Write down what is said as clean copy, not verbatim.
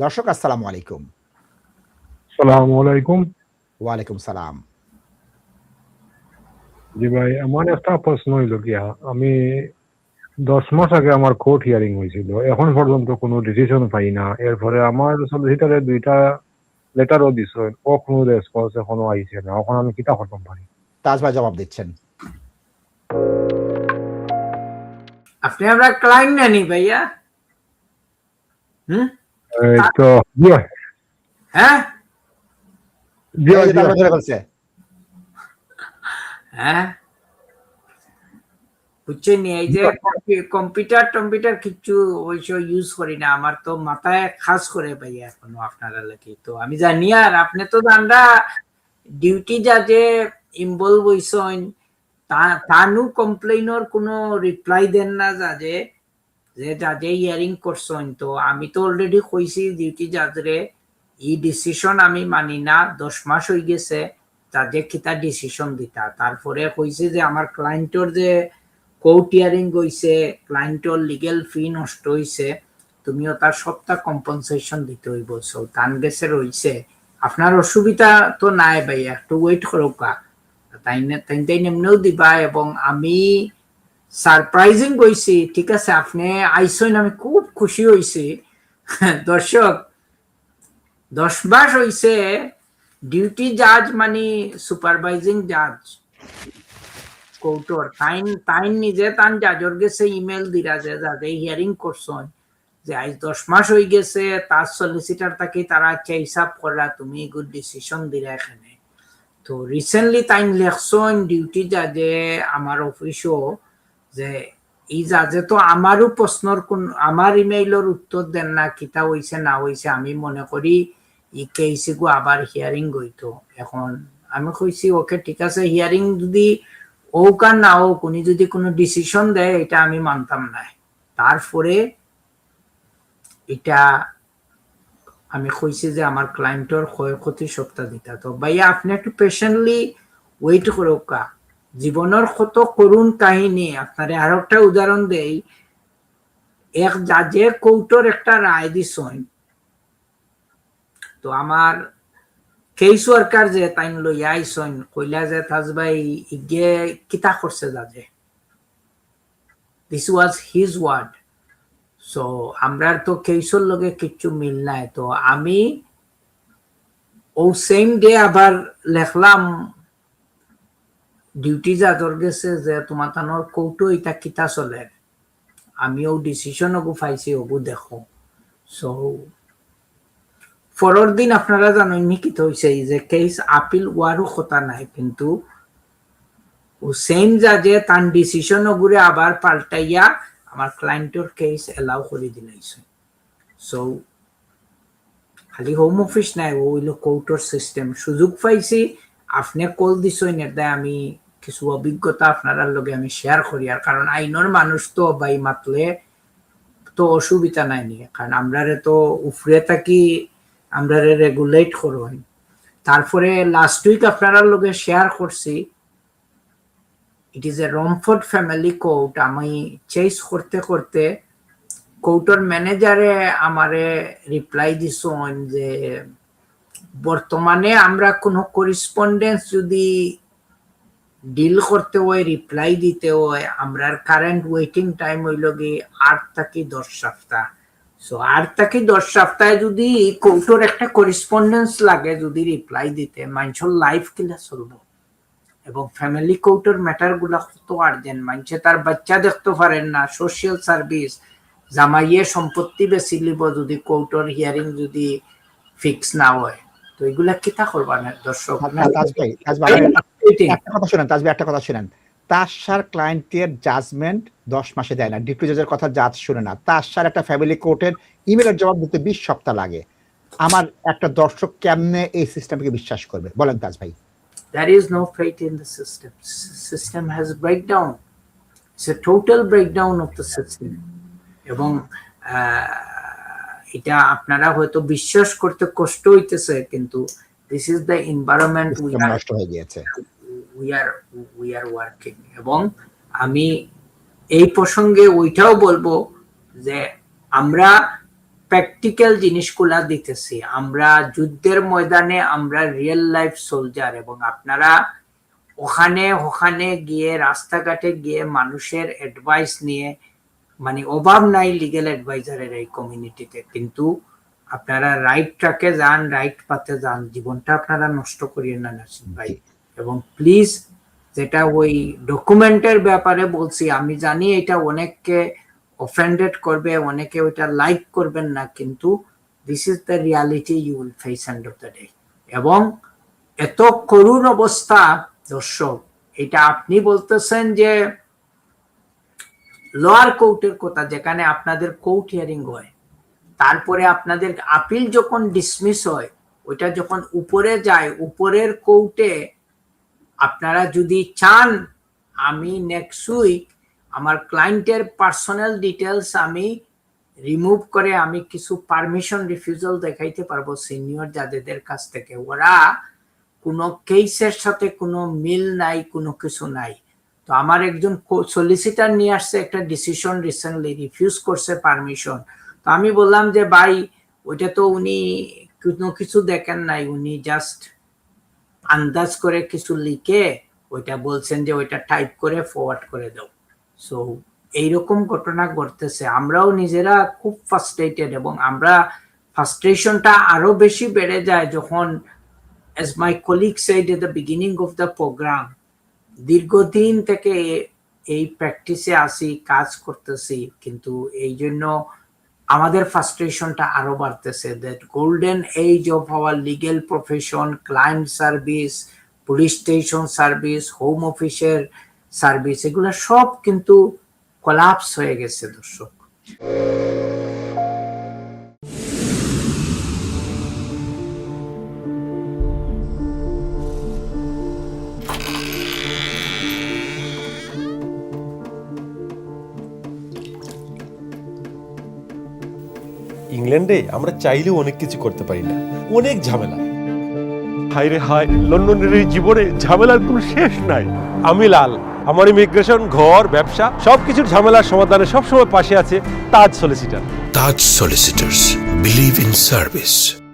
দর্শক আসসালামু আলাইকুম। সালামু আলাইকুম। ওয়ালাইকুম সালাম। জি ভাই, আমার একটা প্রশ্ন হইল গিয়া, আমি 10 মাস আগে আমার কোর্ট হিয়ারিং হয়েছিল, এখন পর্যন্ত কোনো ডিসিশন পাই না। এরপরে আমার সলিসিটারে 2টা লেটারও দিছে, ও কোনো রেসপন্স এখনো আইছে না। এখন আমি কিতা করতে পারি? তাজ ভাই জবাব দিচ্ছেন। আপনি আমরা ক্লায়েন্ট নানি ভাইয়া? এই তো জি হ্যাঁ জি এই যে জি তাজ ভাই ধরে ফেলছে। হ্যাঁ বুঝছেন নি, এই যে কম্পিউটার কিছু ওইসব ইউজ করি না, আমার তো মাথায় খাস করে ভাইয়া এখনো আপনারা লাগে। তো আমি জানি, আর আপনি তো জানরা ডিউটি যা যে ইনভলভ হইছেন, তানু কমপ্লেইনর কোনো রিপ্লাই দেন না যা যে হিয়ারিং করছেন। তো আমি তো অলরেডি কইছি ডিউটি জাজরে এই ডিসিশন আমি মানি না, 10 মাস হয়ে গেছে তাদের কিতা ডিসিশন দিতা। তারপরে কইছে যে আমার ক্লায়েন্টর যে কোর্ট হিয়ারিং হইছে, ক্লায়েন্টর লিগেল ফি নষ্ট হইছে, তুমিও তার সবটা কম্পনসেশন দিতে হইব। সো টান গেছে রইছে, আপনার অসুবিধা তো নাই ভাই, একটু ওয়েট করো কা, তাই এমনিও দিবা। এবং আমি সারপ্রাইজিং হইছি, ঠিক আছে আপনি আইসেন, আমি খুব খুশি হইছি। দর্শক, 10 মাস হইছে ডিউটি জাজ মানে সুপারভাইজিং জাজ কোর্টর, তাইন নিজে তান জাজর গেছে ইমেল দিরা যে যাতে হিয়ারিং করছেন যে আজ 10 মাস হয়ে গেছে, তার সলিসিটার তাকে তারা আচ্ছা হিসাব করা, তুমি গুড ডিসিশন দিরা এখানে। তো রিসেন্টলি তাইন লেখছেন ডিউটি জাজে আমার অফিসও যে এই জাজে তো আমারও প্রশ্নর কোন, আমার ইমেইলের উত্তর দেন না, কিতা হইছে না হইছে। আমি মনে করি ই কেসি গো আবার হিয়ারিং হইতো। এখন আমি কইছি ওকে ঠিক আছে, হিয়ারিং যদি হোক আর না হোক, উনি যদি কোনো ডিসিশন দেয় এটা আমি মানতাম না। তারপরে এটা আমি কইছি যে আমার ক্লায়েন্টর ক্ষয়ক্ষতি সপ্তাহ দিতা। তো ভাইয়া আপনি একটু পেশেন্টলি ওয়েট করো কা, জীবনের কত করুণ কাহিনী। আপনারে আর একটা উদাহরণ দেই, এক জাজে কোর্টর একটা রায় দিছেন, তো আমার কেস ওয়ার্কার যে তাইন লইয়া আইসন, কইলা যে তাজ ভাই ইগে কিতা করছে জাজে, this was his word. So আমরা তো কেসর লগে কিচ্ছু মিল নাই। তো আমি ও সেম ডে আবার লেখলাম ডিউটি জাজর গেছে যে তোমার তানোর কৌটো এটা কিতা চলে, আমি ও ডিসিশন ওগু পাইছি, ওগু দেখো। সো পরের দিন আপনারা জানেন নি কি হয়েছে, যে কেস আপিল ওয়ারও কথা নাই, কিন্তু ও সেম জাজে তার ডিসিশন ওগুরে আবার পাল্টাইয়া আমার ক্লায়েন্টর কেস এলাও করে দিলাইছে। সো খালি হোম অফিস নাই, ও হইলো কোর্টর সিস্টেম। সুযোগ পাইছি, আপনি কল দিছেন, এটা আমি কিছু অভিজ্ঞতা আপনার লগে আমি শেয়ার করি। আর কারণ আইনের মানুষ তো বাই মাতলে তো অসুবিধা নাই নি, কারণ আমরারে তো উফরে থাকি, আমরারে রেগুলেট করবেন। তারপরে লাস্ট উইক আপনার লগে শেয়ার করছি, it is a Romford family court. আমি চেস করতে করতে কোর্টের ম্যানেজারে আমারে রিপ্লাই দিছেন যে বর্তমানে আমরা কোনো করেসপন্ডেন্স যদি ডিল করতে হয়, রিপ্লাই দিতে হয়, আমরার কারেন্ট ওয়েটিং টাইম হইল কি 8 থেকে 10 সপ্তাহ। সো 8 থেকে 10 সপ্তাহে যদি কোর্টের একটা করেসপন্ডেন্স লাগে যদি রিপ্লাই দিতে, মানুষের লাইফ কিলা চলবো। এবং ফ্যামিলি কোর্টের ম্যাটার গুলা কত আর্জেন্ট, মানুষে তার বাচ্চা দেখতে পারেন না, সোশিয়াল সার্ভিস, জামাইয়ে সম্পত্তি বেশি লিব যদি কোর্টের হিয়ারিং যদি ফিক্স না হয়। তো এগুলা কিতা করবা না দর্শক? তাজ ভাই একটা কথা শুনেন, তাজ ভাই একটা কথা শুনেন। তাশার ক্লায়েন্টের জাজমেন্ট 10 মাসে দেয় না, ডিউটি জাজের কথা জাজ শুনে না। তাশার একটা ফ্যামিলি কোর্টের ইমেলের জবাব দিতে 20 সপ্তাহ লাগে। আমার একটা দর্শক কেমনে এই সিস্টেমকে বিশ্বাস করবে বলেন তাজ ভাই? There is no faith in the system. System has breakdown. It's a total breakdown of the system. এবং এটা আপনারা হয়তো বিশ্বাস করতে কষ্ট হইতেছে, কিন্তু this is the environment নষ্ট হয়ে গিয়েছে। we are working. এবং আমি এই প্রসঙ্গে ওইটাও বলবো যে আমরা প্র্যাকটিক্যাল জিনিসগুলা দিতেছি। আমরা যুদ্ধের ময়দানে আমরা রিয়েল লাইফ সোলজার, এবং আপনারা ওখানে গিয়ে রাস্তাঘাটে গিয়ে মানুষের অ্যাডভাইস নিয়ে, মানে অভাব নাই লিগ্যাল অ্যাডভাইজারের এই কমিউনিটিতে, কিন্তু আপনারা রাইট ট্র্যাকে যান, রাইট পাথে যান, জীবনটা আপনারা নষ্ট করিয়েন না নাসির ভাই। এবং প্লিজ, যেটা ওই ডকুমেন্টের ব্যাপারে বলছি, আমি জানি এটা অনেককে অফেন্ডেড করবে, অনেকে ওইটা লাইক করবেন না, কিন্তু this is the reality you will face end of the day. এবং এত করুণ অবস্থা দর্শক, এটা আপনি বলতেছেন যে লোয়ার কোর্টের কথা, যেখানে আপনাদের কোর্ট হিয়ারিং হয়, তারপরে আপনাদের আপিল যখন ডিসমিস হয়, ওইটা যখন উপরে যায়, উপরের কোর্টে আপনারা যদি চান, আমি নেক্সট উইক আমার ক্লায়েন্টের পার্সোনাল ডিটেলস আমি রিমুভ করে আমি কিছু পারমিশন রিফিউজাল দেখাইতে পারবো সিনিয়র জাজেদের কাছ থেকে। ওরা কোনো কেসের সাথে কোনো মিল নাই, কোনো কিছু নাই। তো আমার একজন সলিসিটার নিয়ে আসছে একটা ডিসিশন রিসেন্টলি, রিফিউজ করছে পারমিশন। তো আমি বললাম যে ভাই, ওইটা তো উনি কোনো কিছু দেখেন নাই, উনি জাস্ট আন্দাজ করে কিছু লিখে ওইটা বলছেন যে ওইটা টাইপ করে ফরওয়ার্ড করে দাও। সো এইরকম ঘটনা ঘটতেছে। আমরাও নিজেরা খুব ফ্রাস্ট্রেটেড, এবং আমরা ফ্রাস্ট্রেশনটা আরো বেশি বেড়ে যায় যখন, as my colleague said at the beginning of the program, দীর্ঘদিন থেকে এই প্র্যাকটিসে আসি, কাজ করতেছি, কিন্তু এই জন্য আমাদের ফ্রাস্ট্রেশনটা আরো বাড়তেছে। That golden age of our legal profession, client service, police station service, home অফিসের সার্ভিস, এগুলো সব কিন্তু কোলাপস হয়ে গেছে দর্শক। ইংল্যান্ডে আমরা চাইলেও অনেক কিছু করতে পারি না, অনেক ঝামেলা। হায় রে হায়, লন্ডনের এই জীবনে ঝামেলার কোনো শেষ নাই। আমি লাল, আমার ইমিগ্রেশন, ঘর, ব্যবসা সবকিছুর ঝামেলার সমাধানে সবসময় পাশে আছে তাজ solicitor. Taj Solicitors. Believe in service.